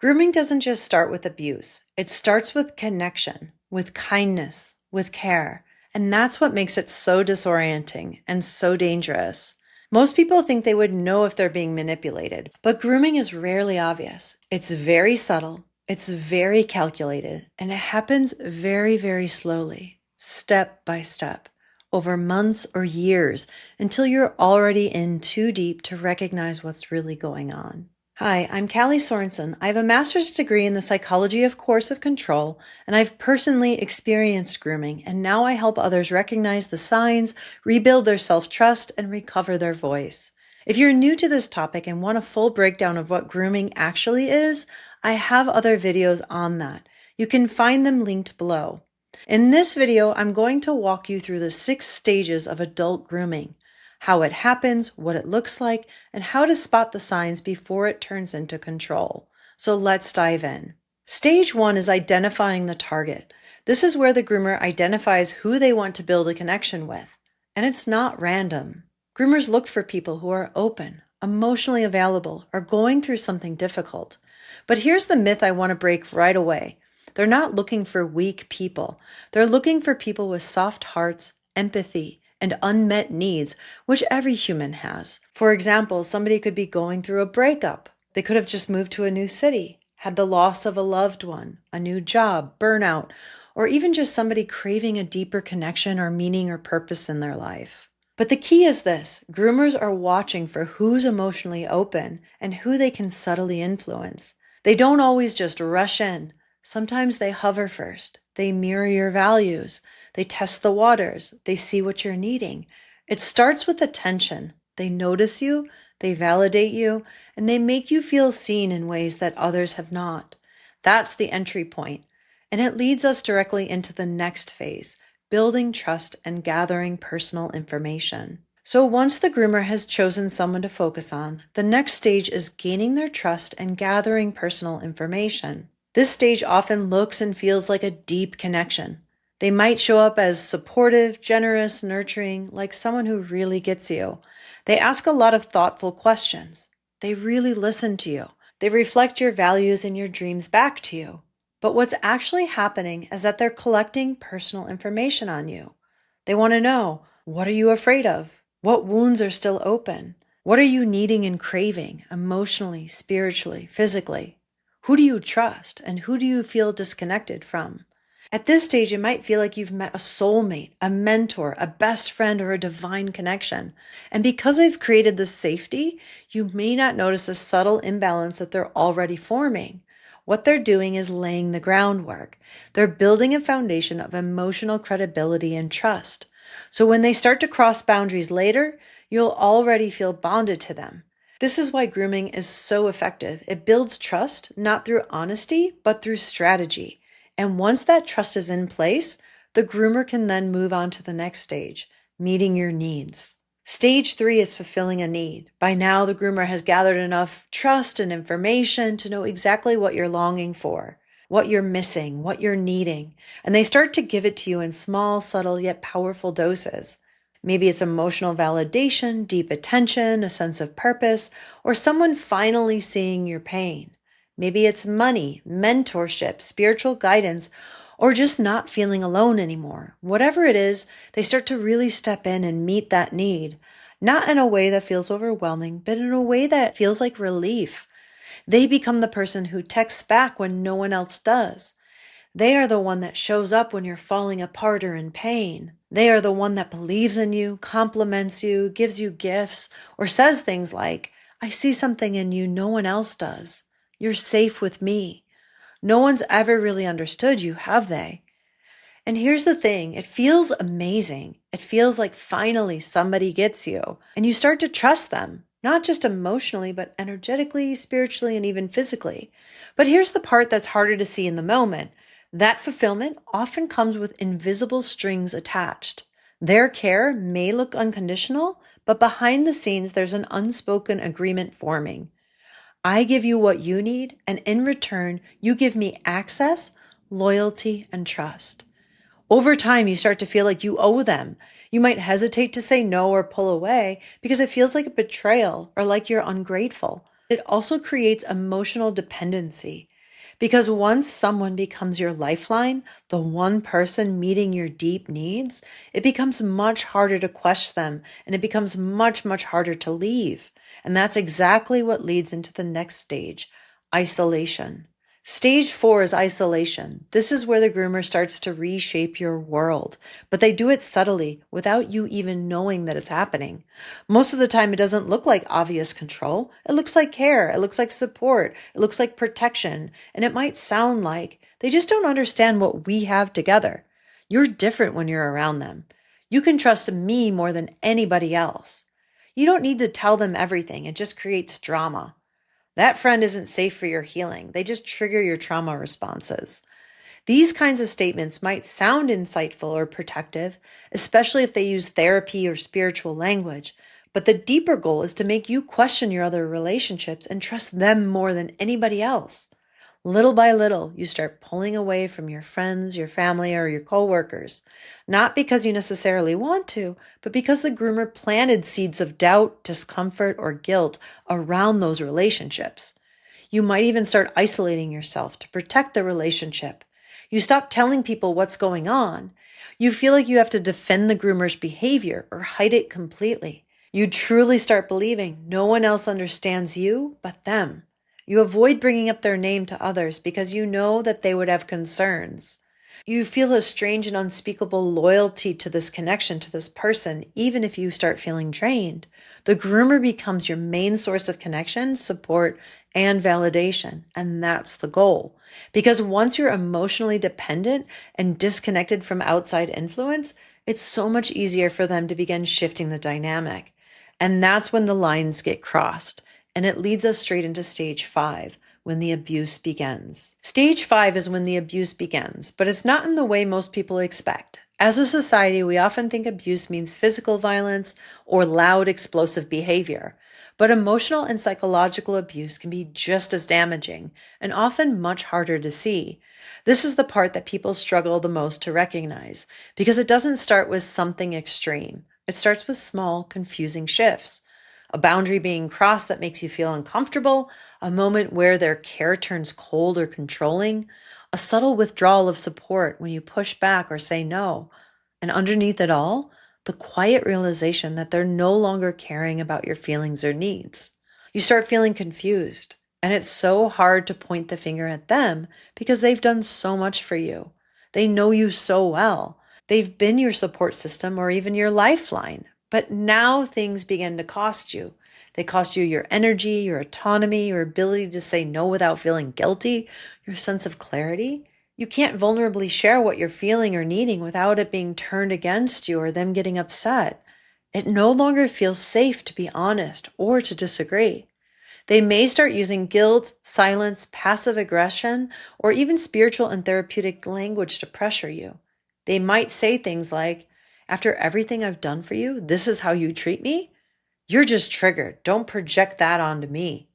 Grooming doesn't just start with abuse. It starts with connection, with kindness, with care. And that's what makes it so disorienting and so dangerous. Most people think they would know if they're being manipulated, but grooming is rarely obvious. It's very subtle, it's very calculated, and it happens very, very slowly, step by step, over months or years, until you're already in too deep to recognize what's really going on. Hi, I'm Callie Sorensen. I have a master's degree in the psychology of coercive control, and I've personally experienced grooming, and now I help others recognize the signs, rebuild their self-trust, and recover their voice. If you're new to this topic and want a full breakdown of what grooming actually is, I have other videos on that. You can find them linked below. In this video, I'm going to walk you through the 6 stages of adult grooming, how it happens, what it looks like, and how to spot the signs before it turns into control. So let's dive in. Stage 1 is identifying the target. This is where the groomer identifies who they want to build a connection with. And it's not random. Groomers look for people who are open, emotionally available, or going through something difficult. But here's the myth I want to break right away. They're not looking for weak people. They're looking for people with soft hearts, empathy, and unmet needs, which every human has. For example, somebody could be going through a breakup. They could have just moved to a new city, had the loss of a loved one, a new job, burnout, or even just somebody craving a deeper connection or meaning or purpose in their life. But the key is this: groomers are watching for who's emotionally open and who they can subtly influence. They don't always just rush in. Sometimes they hover first. They mirror your values. They test the waters. They see what you're needing. It starts with attention. They notice you, they validate you, and they make you feel seen in ways that others have not. That's the entry point. And it leads us directly into the next phase, building trust and gathering personal information. So once the groomer has chosen someone to focus on, the next stage is gaining their trust and gathering personal information. This stage often looks and feels like a deep connection. They might show up as supportive, generous, nurturing, like someone who really gets you. They ask a lot of thoughtful questions. They really listen to you. They reflect your values and your dreams back to you. But what's actually happening is that they're collecting personal information on you. They want to know, what are you afraid of? What wounds are still open? What are you needing and craving emotionally, spiritually, physically? Who do you trust and who do you feel disconnected from? At this stage, it might feel like you've met a soulmate, a mentor, a best friend, or a divine connection. And because they've created this safety, you may not notice a subtle imbalance that they're already forming. What they're doing is laying the groundwork. They're building a foundation of emotional credibility and trust. So when they start to cross boundaries later, you'll already feel bonded to them. This is why grooming is so effective. It builds trust, not through honesty, but through strategy. And once that trust is in place, the groomer can then move on to the next stage, meeting your needs. Stage 3 is fulfilling a need. By now, the groomer has gathered enough trust and information to know exactly what you're longing for, what you're missing, what you're needing. And they start to give it to you in small, subtle, yet powerful doses. Maybe it's emotional validation, deep attention, a sense of purpose, or someone finally seeing your pain. Maybe it's money, mentorship, spiritual guidance, or just not feeling alone anymore. Whatever it is, they start to really step in and meet that need, not in a way that feels overwhelming, but in a way that feels like relief. They become the person who texts back when no one else does. They are the one that shows up when you're falling apart or in pain. They are the one that believes in you, compliments you, gives you gifts, or says things like, "I see something in you no one else does. You're safe with me." No one's ever really understood you, have they? And here's the thing, it feels amazing. It feels like finally somebody gets you, and you start to trust them, not just emotionally, but energetically, spiritually, and even physically. But here's the part that's harder to see in the moment. That fulfillment often comes with invisible strings attached. Their care may look unconditional, but behind the scenes, there's an unspoken agreement forming. I give you what you need, and in return, you give me access, loyalty, and trust. Over time, you start to feel like you owe them. You might hesitate to say no or pull away because it feels like a betrayal or like you're ungrateful. It also creates emotional dependency. Because once someone becomes your lifeline, the one person meeting your deep needs, it becomes much harder to question them and it becomes much, much harder to leave. And that's exactly what leads into the next stage, isolation. Stage 4 is isolation. This is where the groomer starts to reshape your world, but they do it subtly without you even knowing that it's happening. Most of the time, it doesn't look like obvious control. It looks like care. It looks like support. It looks like protection. And it might sound like they just don't understand what we have together. You're different when you're around them. You can trust me more than anybody else. You don't need to tell them everything. It just creates drama. That friend isn't safe for your healing. They just trigger your trauma responses. These kinds of statements might sound insightful or protective, especially if they use therapy or spiritual language. But the deeper goal is to make you question your other relationships and trust them more than anybody else. Little by little, you start pulling away from your friends, your family, or your coworkers. Not because you necessarily want to, but because the groomer planted seeds of doubt, discomfort, or guilt around those relationships. You might even start isolating yourself to protect the relationship. You stop telling people what's going on. You feel like you have to defend the groomer's behavior or hide it completely. You truly start believing no one else understands you but them. You avoid bringing up their name to others because you know that they would have concerns. You feel a strange and unspeakable loyalty to this connection, to this person, even if you start feeling drained. The groomer becomes your main source of connection, support, and validation. And that's the goal. Because once you're emotionally dependent and disconnected from outside influence, it's so much easier for them to begin shifting the dynamic. And that's when the lines get crossed. And it leads us straight into stage 5, when the abuse begins. Stage 5 is when the abuse begins, but it's not in the way most people expect. As a society, we often think abuse means physical violence or loud, explosive behavior. But emotional and psychological abuse can be just as damaging and often much harder to see. This is the part that people struggle the most to recognize because it doesn't start with something extreme. It starts with small, confusing shifts. A boundary being crossed that makes you feel uncomfortable, a moment where their care turns cold or controlling, a subtle withdrawal of support when you push back or say no. And underneath it all, the quiet realization that they're no longer caring about your feelings or needs. You start feeling confused, and it's so hard to point the finger at them because they've done so much for you. They know you so well. They've been your support system or even your lifeline. But now things begin to cost you. They cost you your energy, your autonomy, your ability to say no without feeling guilty, your sense of clarity. You can't vulnerably share what you're feeling or needing without it being turned against you or them getting upset. It no longer feels safe to be honest or to disagree. They may start using guilt, silence, passive aggression, or even spiritual and therapeutic language to pressure you. They might say things like, "After everything I've done for you, this is how you treat me? You're just triggered. Don't project that onto me.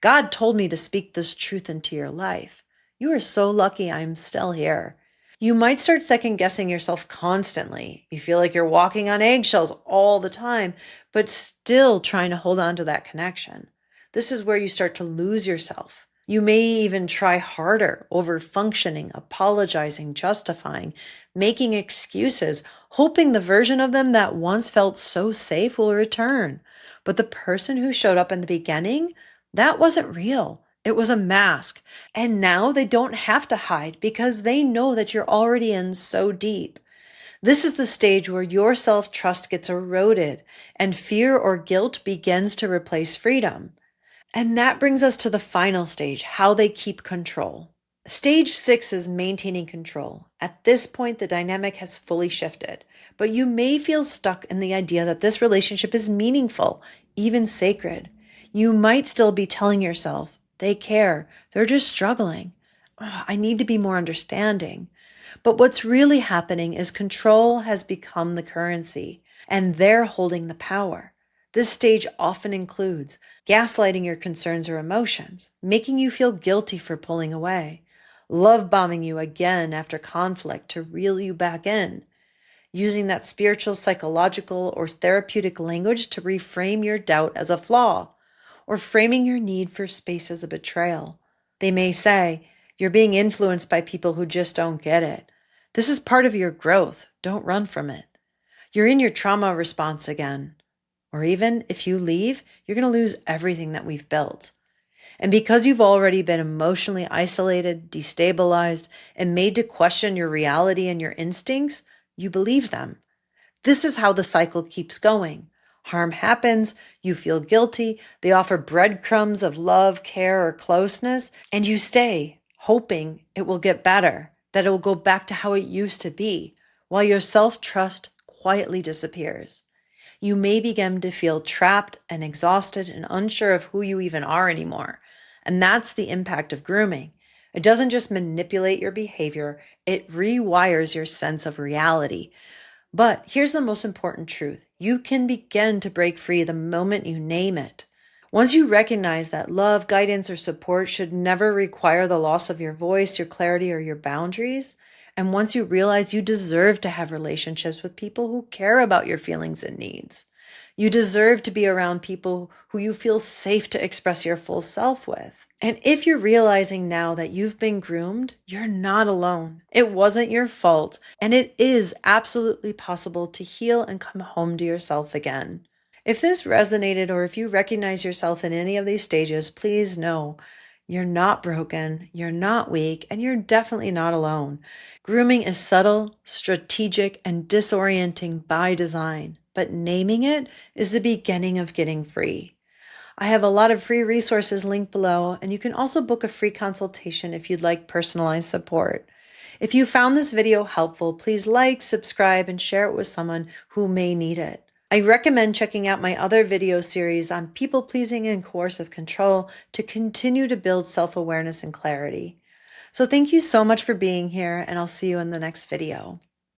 God told me to speak this truth into your life. You are so lucky I'm still here." You might start second guessing yourself constantly. You feel like you're walking on eggshells all the time, but still trying to hold on to that connection. This is where you start to lose yourself. You may even try harder, over functioning, apologizing, justifying, making excuses, hoping the version of them that once felt so safe will return. But the person who showed up in the beginning, that wasn't real. It was a mask. And now they don't have to hide because they know that you're already in so deep. This is the stage where your self-trust gets eroded and fear or guilt begins to replace freedom. And that brings us to the final stage, how they keep control. Stage 6 is maintaining control. At this point, the dynamic has fully shifted, but you may feel stuck in the idea that this relationship is meaningful, even sacred. You might still be telling yourself, they care, they're just struggling. Oh, I need to be more understanding. But what's really happening is control has become the currency, and they're holding the power. This stage often includes gaslighting your concerns or emotions, making you feel guilty for pulling away, love bombing you again after conflict to reel you back in, using that spiritual, psychological, or therapeutic language to reframe your doubt as a flaw, or framing your need for space as a betrayal. They may say, You're being influenced by people who just don't get it. This is part of your growth. Don't run from it. You're in your trauma response again. Or even if you leave, you're going to lose everything that we've built. And because you've already been emotionally isolated, destabilized, and made to question your reality and your instincts, you believe them. This is how the cycle keeps going. Harm happens, you feel guilty, they offer breadcrumbs of love, care, or closeness, and you stay, hoping it will get better, that it will go back to how it used to be, while your self-trust quietly disappears. You may begin to feel trapped and exhausted and unsure of who you even are anymore. And that's the impact of grooming. It doesn't just manipulate your behavior, it rewires your sense of reality. But here's the most important truth. You can begin to break free the moment you name it. Once you recognize that love, guidance, or support should never require the loss of your voice, your clarity, or your boundaries, and once you realize you deserve to have relationships with people who care about your feelings and needs, you deserve to be around people who you feel safe to express your full self with. And if you're realizing now that you've been groomed, you're not alone. It wasn't your fault, and it is absolutely possible to heal and come home to yourself again. If this resonated or if you recognize yourself in any of these stages, please know you're not broken, you're not weak, and you're definitely not alone. Grooming is subtle, strategic, and disorienting by design, but naming it is the beginning of getting free. I have a lot of free resources linked below, and you can also book a free consultation if you'd like personalized support. If you found this video helpful, please like, subscribe, and share it with someone who may need it. I recommend checking out my other video series on people-pleasing and coercive control to continue to build self-awareness and clarity. So thank you so much for being here, and I'll see you in the next video.